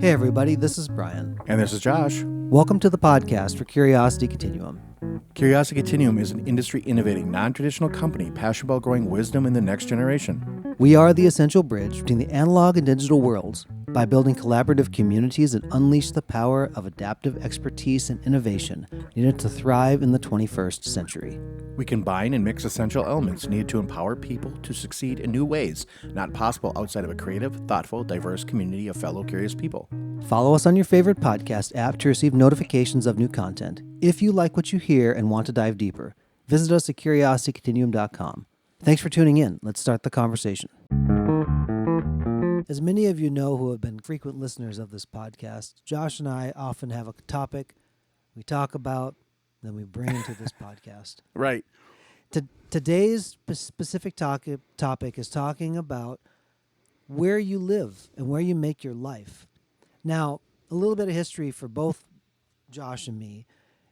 Hey everybody, this is Brian. And this is Josh. Welcome to the podcast for Curiosity Continuum. Curiosity Continuum is an industry-innovating, non-traditional company passionate about growing wisdom in the next generation. We are the essential bridge between the analog and digital worlds by building collaborative communities that unleash the power of adaptive expertise and innovation needed to thrive in the 21st century. We combine and mix essential elements needed to empower people to succeed in new ways, not possible outside of a creative, thoughtful, diverse community of fellow curious people. Follow us on your favorite podcast app to receive notifications of new content. If you like what you hear and want to dive deeper, visit us at curiositycontinuum.com. Thanks for tuning in. Let's start the conversation. As many of you know who have been frequent listeners of this podcast, Josh and I often have a topic we talk about, then we bring into this podcast. Right. Today's specific topic is talking about where you live and where you make your life. Now, a little bit of history for both Josh and me.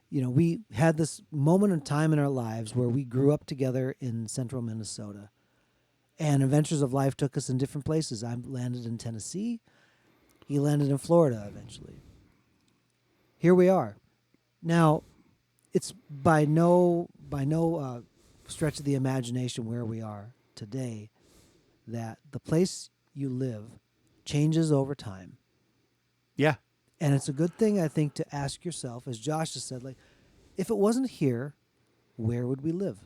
You know, we had this moment in time in our lives where we grew up together in central Minnesota. And adventures of life took us in different places. I landed in Tennessee. He landed in Florida eventually. Here we are. Now, it's by no stretch of the imagination where we are today that the place you live changes over time. Yeah. And it's a good thing, I think, to ask yourself, as Josh has said, like, if it wasn't here, where would we live?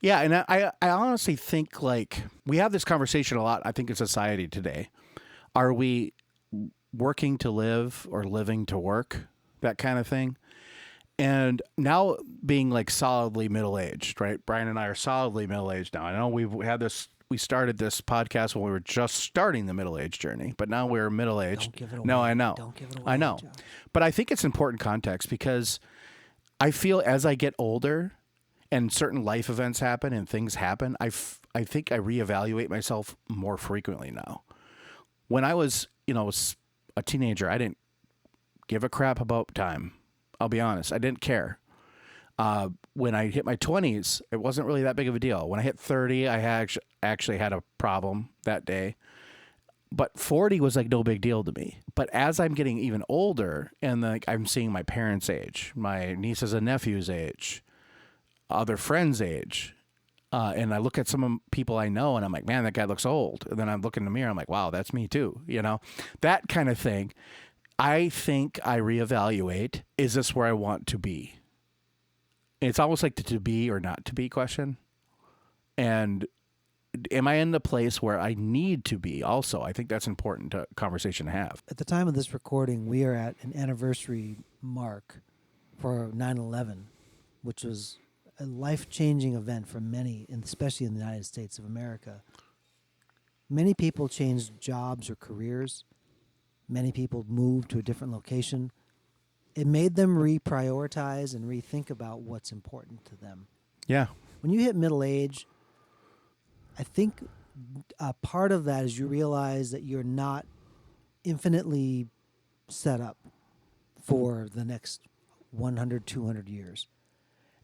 Yeah, and I honestly think, like, we have this conversation a lot, I think, in society today. Are we working to live or living to work? That kind of thing. And now being, like, solidly middle-aged, right? Brian and I are solidly middle-aged now. I know we started this podcast when we were just starting the middle-age journey, but now we're middle-aged. Don't give it away. No, I know. Don't give it away. I know. Josh. But I think it's important context because I feel as I get older and certain life events happen and things happen, I think I reevaluate myself more frequently now. When I was, a teenager, I didn't give a crap about time. I'll be honest. I didn't care. When I hit my 20s, it wasn't really that big of a deal. When I hit 30, I actually had a problem that day. But 40 was like no big deal to me. But as I'm getting even older and like I'm seeing my parents' age, my nieces and nephews' age, other friends' age, and I look at some people I know and I'm like, man, that guy looks old. And then I'm looking in the mirror, I'm like, wow, that's me too. That kind of thing. I think I reevaluate, is this where I want to be? It's almost like the to be or not to be question. And am I in the place where I need to be also? I think that's important conversation to have. At the time of this recording, we are at an anniversary mark for 9/11, which was a life-changing event for many, and especially in the United States of America. Many people changed jobs or careers. Many people moved to a different location. It made them reprioritize and rethink about what's important to them. Yeah. When you hit middle age, I think a part of that is you realize that you're not infinitely set up for the next 100, 200 years.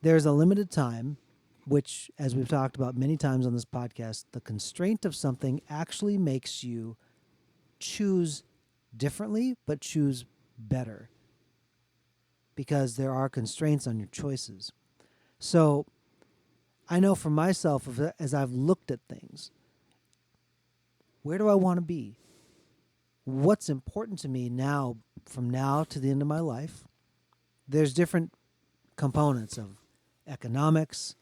There's a limited time, which, as we've talked about many times on this podcast, the constraint of something actually makes you choose differently, but choose better, because there are constraints on your choices. So I know for myself, as I've looked at things, where do I want to be? What's important to me now, from now to the end of my life? There's different components of economics,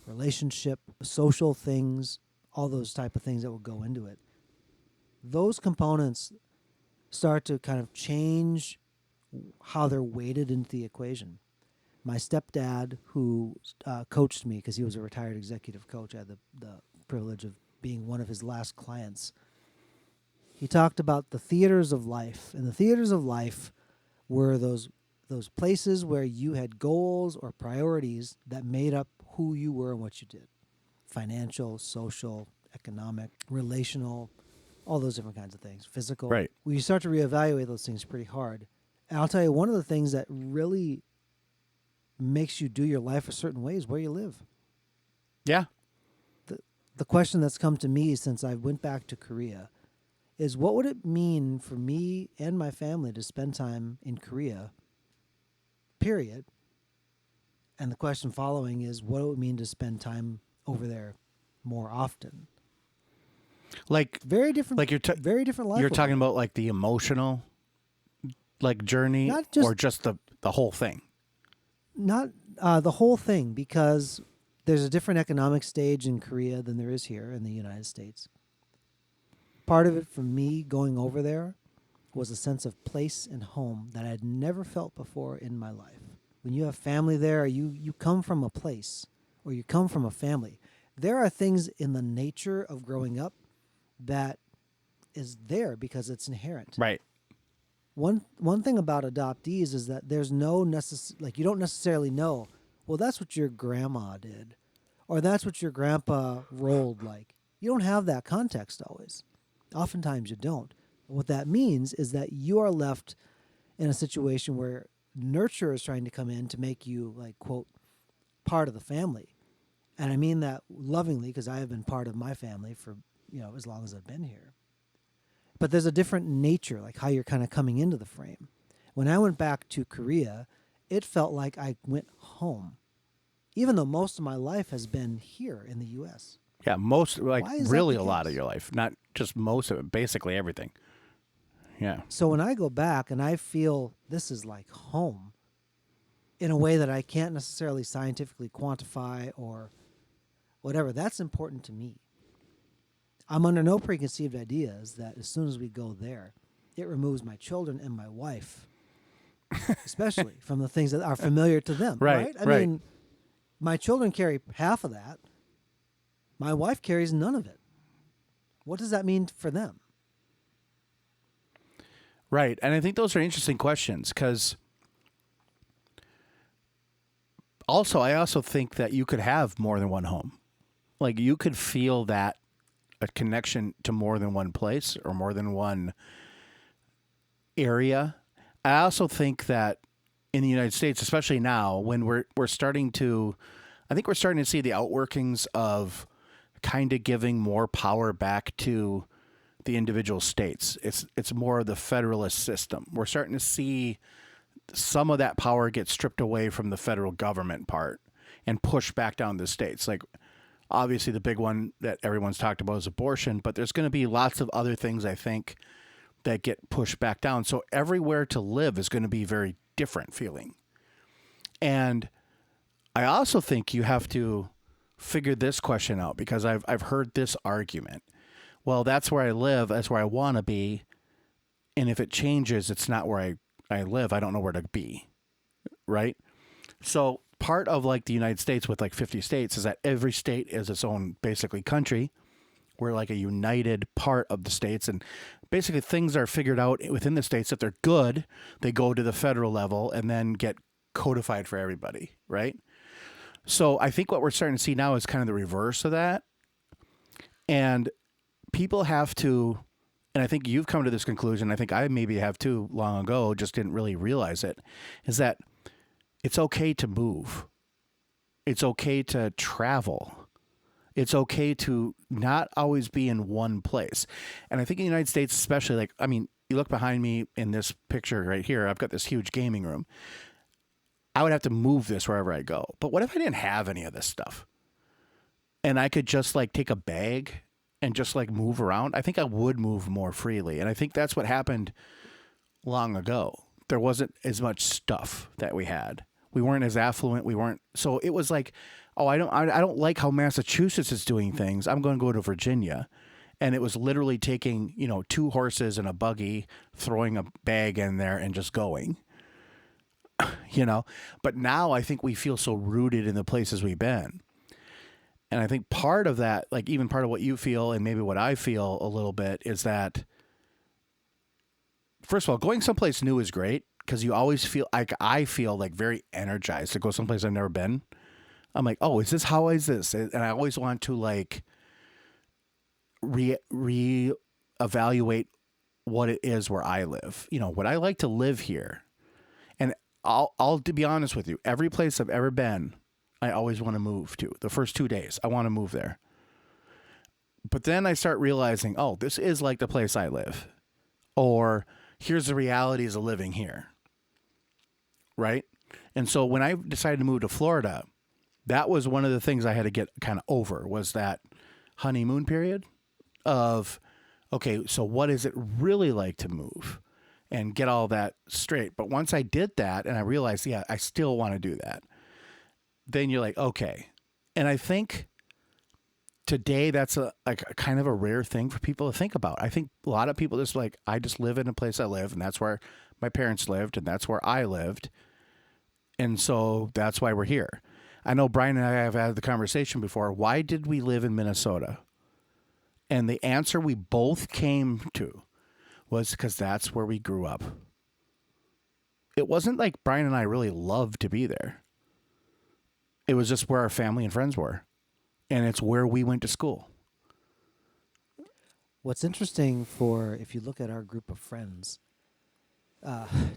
relationship, social things, all those type of things that will go into it. Those components start to kind of change how they're weighted into the equation. My stepdad, who coached me because he was a retired executive coach, I had the privilege of being one of his last clients. He talked about the theaters of life, and the theaters of life were those places where you had goals or priorities that made up who you were and what you did. Financial, social, economic, relational, all those different kinds of things, physical. Right. Well, you start to reevaluate those things pretty hard. And I'll tell you, one of the things that really makes you do your life a certain way is where you live. Yeah. The question that's come to me since I went back to Korea is what would it mean for me and my family to spend time in Korea, period? And the question following is what it would mean to spend time over there more often. Like Very different, like very different life. you're over talking there. about like the emotional like journey Not just or just the whole thing. not the whole thing, because there's a different economic stage in Korea than there is here in the United States. Part of it for me going over there was a sense of place and home that I had never felt before in my life. When you have family there, you come from a place or you come from a family. There are things in the nature of growing up that is there because it's inherent. Right. One thing about adoptees is that there's no like you don't necessarily know, well, that's what your grandma did or that's what your grandpa rolled like. You don't have that context always. Oftentimes you don't. What that means is that you are left in a situation where nurture is trying to come in to make you, like, quote, part of the family. And I mean that lovingly because I have been part of my family for, as long as I've been here. But there's a different nature, like how you're kind of coming into the frame. When I went back to Korea, it felt like I went home, even though most of my life has been here in the U.S. Yeah, most like Why is that really the a lot of case? your life, not just most of it, basically everything. Yeah. So when I go back and I feel this is like home in a way that I can't necessarily scientifically quantify or whatever, that's important to me. I'm under no preconceived ideas that as soon as we go there, it removes my children and my wife, especially from the things that are familiar to them, Right, right? I right. mean, my children carry half of that. My wife carries none of it. What does that mean for them? Right. And I think those are interesting questions because I also think that you could have more than one home. Like you could feel that a connection to more than one place or more than one area. I also think that in the United States, especially now when we're starting to, I think we're starting to see the outworkings of kind of giving more power back to the individual states. It's more of the federalist system. We're starting to see some of that power get stripped away from the federal government part and pushed back down to the states. Like obviously the big one that everyone's talked about is abortion, but there's going to be lots of other things I think that get pushed back down. So everywhere to live is going to be very different feeling. And I also think you have to figure this question out because I've heard this argument. Well, that's where I live, that's where I want to be, and if it changes, it's not where I live. I don't know where to be. Right? So part of like the United States with like 50 states is that every state is its own basically country. We're like a united part of the states, and basically things are figured out within the states. If they're good, they go to the federal level and then get codified for everybody, right? So I think what we're starting to see now is kind of the reverse of that. And people have to, and I think you've come to this conclusion, I think I maybe have too long ago, just didn't really realize it, is that it's okay to move. It's okay to travel. It's okay to not always be in one place. And I think in the United States, especially, like, I mean, you look behind me in this picture right here, I've got this huge gaming room. I would have to move this wherever I go. But what if I didn't have any of this stuff? And I could just like take a bag and just like move around? I think I would move more freely. And I think that's what happened long ago. There wasn't as much stuff that we had. We weren't as affluent. We weren't. So it was like, oh, I don't like how Massachusetts is doing things. I'm going to go to Virginia. And it was literally taking, 2 horses and a buggy, throwing a bag in there and just going, But now I think we feel so rooted in the places we've been. And I think part of that, like even part of what you feel and maybe what I feel a little bit is that, first of all, going someplace new is great because you always feel like I feel like very energized to go someplace I've never been. I'm like, oh, how is this? And I always want to like re-evaluate what it is where I live. Would I like to live here? And I'll to be honest with you, every place I've ever been, I always want to move to. The first 2 days, I want to move there. But then I start realizing, oh, this is like the place I live. Or here's the realities of living here. Right? And so when I decided to move to Florida, that was one of the things I had to get kind of over was that honeymoon period of, okay, so what is it really like to move and get all that straight? But once I did that and I realized, yeah, I still want to do that, then you're like, okay. And I think today that's a kind of a rare thing for people to think about. I think a lot of people just like, I just live in a place I live, and that's where my parents lived, and that's where I lived. And so that's why we're here. I know Brian and I have had the conversation before. Why did we live in Minnesota? And the answer we both came to was because that's where we grew up. It wasn't like Brian and I really loved to be there. It was just where our family and friends were. And it's where we went to school. What's interesting for if you look at our group of friends,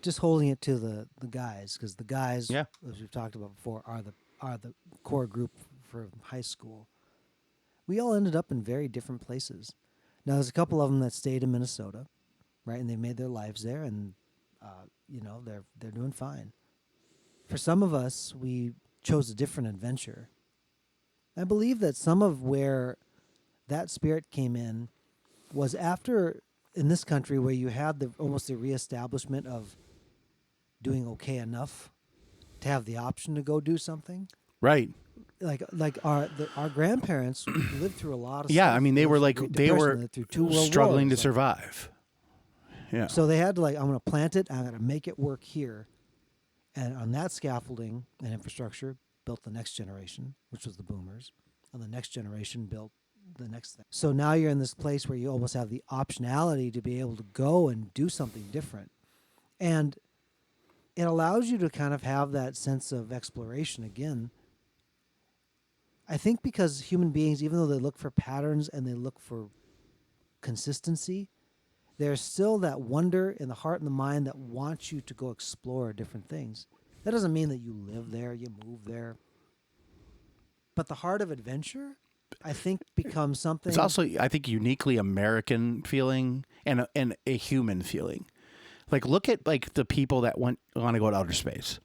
just holding it to the guys, because the guys, Yeah. as we've talked about before, are the core group for high school. We all ended up in very different places. Now, there's a couple of them that stayed in Minnesota, right, and they made their lives there, and they're doing fine. For some of us, we chose a different adventure. I believe that some of where that spirit came in was after in this country where you had almost the reestablishment of doing okay enough to have the option to go do something. Right. Like our grandparents lived through a lot of Yeah, stuff. I mean, they were like, Great they Depression, were lived through 2 world struggling to wars, survive. Yeah. so they had to I'm going to plant it. I'm going to make it work here, and on that scaffolding and infrastructure built the next generation, which was the boomers, and the next generation built the next thing. So now you're in this place where you almost have the optionality to be able to go and do something different, and it allows you to kind of have that sense of exploration again. I think because human beings, even though they look for patterns and they look for consistency, there's still that wonder in the heart and the mind that wants you to go explore different things. That doesn't mean that you live there, you move there. But the heart of adventure, I think, becomes something. It's also, I think, uniquely American feeling and a human feeling. Like, look at like the people that want to go to outer space.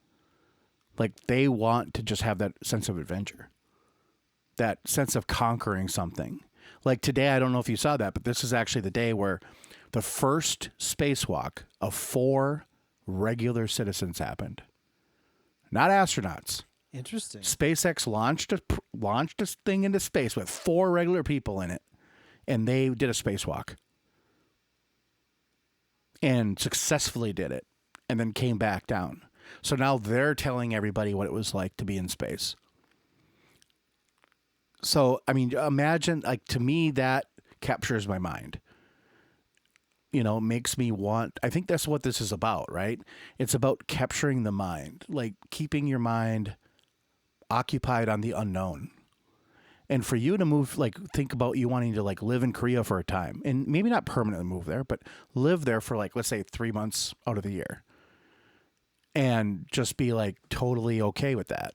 Like, they want to just have that sense of adventure, that sense of conquering something. Like today, I don't know if you saw that, but this is actually the day where the first spacewalk of 4 regular citizens happened. Not astronauts. Interesting. SpaceX launched a thing into space with 4 regular people in it, and they did a spacewalk and successfully did it, and then came back down. So now they're telling everybody what it was like to be in space. So, I mean, imagine, like, to me, that captures my mind. You know, makes me want, I think that's what this is about, right? It's about capturing the mind, like keeping your mind occupied on the unknown. And for you to move, like, think about you wanting to, like, live in Korea for a time, and maybe not permanently move there, but live there for, like, let's say 3 months out of the year, and just be, like, totally okay with that.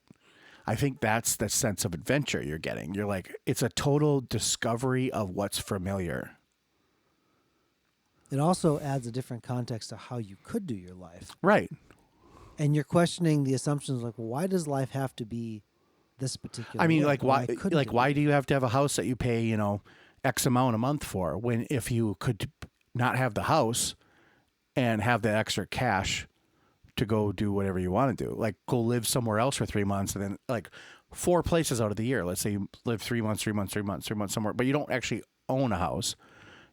I think that's the sense of adventure you're getting. You're like, it's a total discovery of what's familiar. It also adds a different context to how you could do your life. Right. And you're questioning the assumptions like, well, why does life have to be this particular I mean, way? like, why couldn't it why be? do you have to have a house that you pay, you know, X amount a month for, when if you could not have the house and have the extra cash to go do whatever you want to do, like go live somewhere else for 3 months, and then like 4 places out of the year. Let's say you live 3 months, 3 months, 3 months, 3 months somewhere, but you don't actually own a house.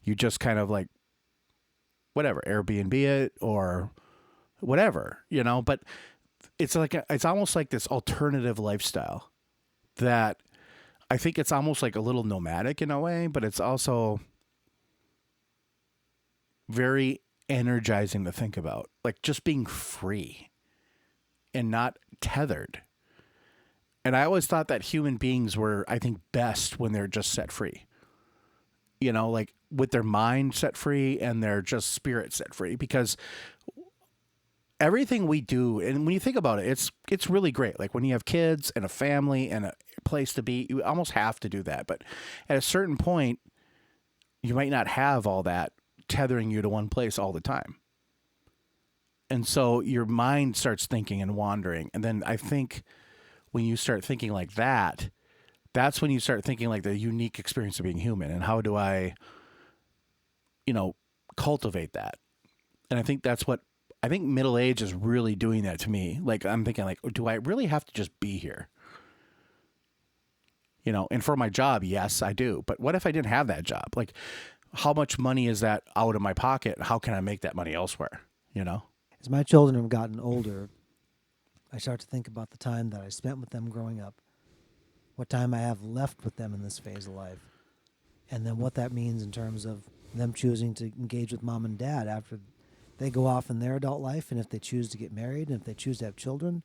You just kind of like whatever, Airbnb it or whatever, you know, but it's like it's almost like this alternative lifestyle that I think it's almost like a little nomadic in a way, but it's also very energizing to think about, like just being free and not tethered. And I always thought that human beings were, I think, best when they're just set free, you know, like with their mind set free and their just spirit set free, because everything we do, and when you think about it, it's really great. Like when you have kids and a family and a place to be, you almost have to do that. But at a certain point, you might not have all that tethering you to one place all the time. And so your mind starts thinking and wandering. And then I think when you start thinking like that, that's when you start thinking like the unique experience of being human and how do I, cultivate that. And I think middle age is really doing that to me. Like I'm thinking like, do I really have to just be here? And for my job, yes, I do. But what if I didn't have that job? Like how much money is that out of my pocket? How can I make that money elsewhere? As my children have gotten older, I start to think about the time that I spent with them growing up, what time I have left with them in this phase of life, and then what that means in terms of them choosing to engage with mom and dad after they go off in their adult life, and if they choose to get married, and if they choose to have children,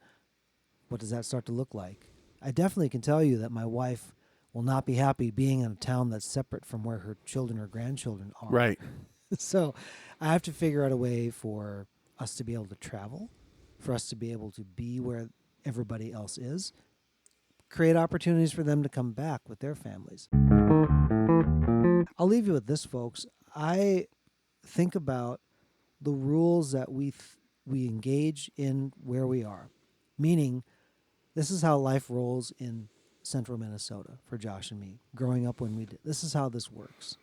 what does that start to look like? I definitely can tell you that my wife will not be happy being in a town that's separate from where her children or grandchildren are. Right. So I have to figure out a way for us to be able to travel, for us to be able to be where everybody else is, create opportunities for them to come back with their families. I'll leave you with this, folks. I think about the rules that we engage in where we are, meaning this is how life rolls in central Minnesota for Josh and me, growing up when we did. This is how this works.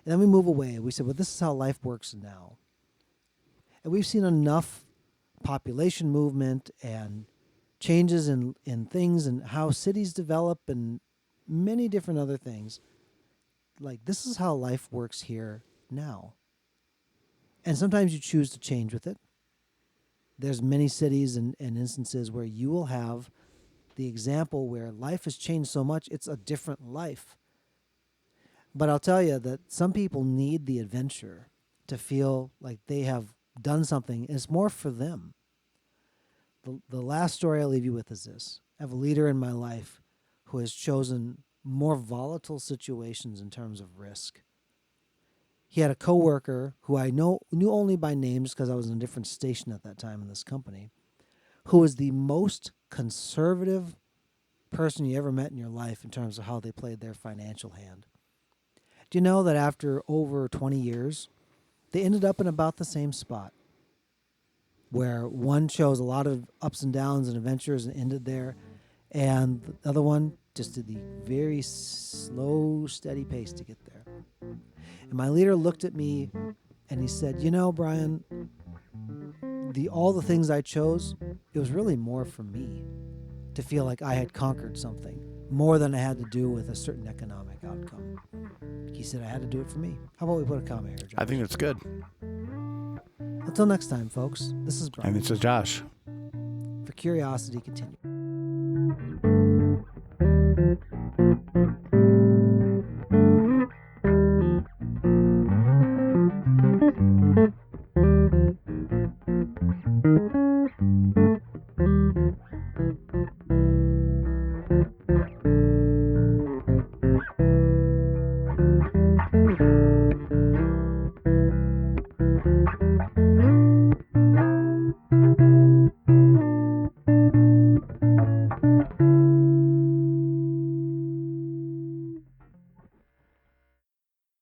And then we move away and we say, well, this is how life works now. And we've seen enough population movement and changes in things and how cities develop and many different other things. Like, this is how life works here now. And sometimes you choose to change with it. There's many cities and instances where you will have the example where life has changed so much, it's a different life. But I'll tell you that some people need the adventure to feel like they have done something. It's more for them. The last story I'll leave you with is this. I have a leader in my life who has chosen more volatile situations in terms of risk. He had a coworker who I knew only by name just because I was in a different station at that time in this company, who was the most conservative person you ever met in your life in terms of how they played their financial hand. Do you know that after over 20 years, they ended up in about the same spot, where one chose a lot of ups and downs and adventures and ended there, and the other one just did the very slow, steady pace to get there. And my leader looked at me and he said, Brian, all the things I chose, it was really more for me to feel like I had conquered something, more than it had to do with a certain economic outcome. He said I had to do it for me. How about we put a comment here, Josh? I think that's good. Until next time, folks, this is Brian. And this is Josh. For Curiosity Continued.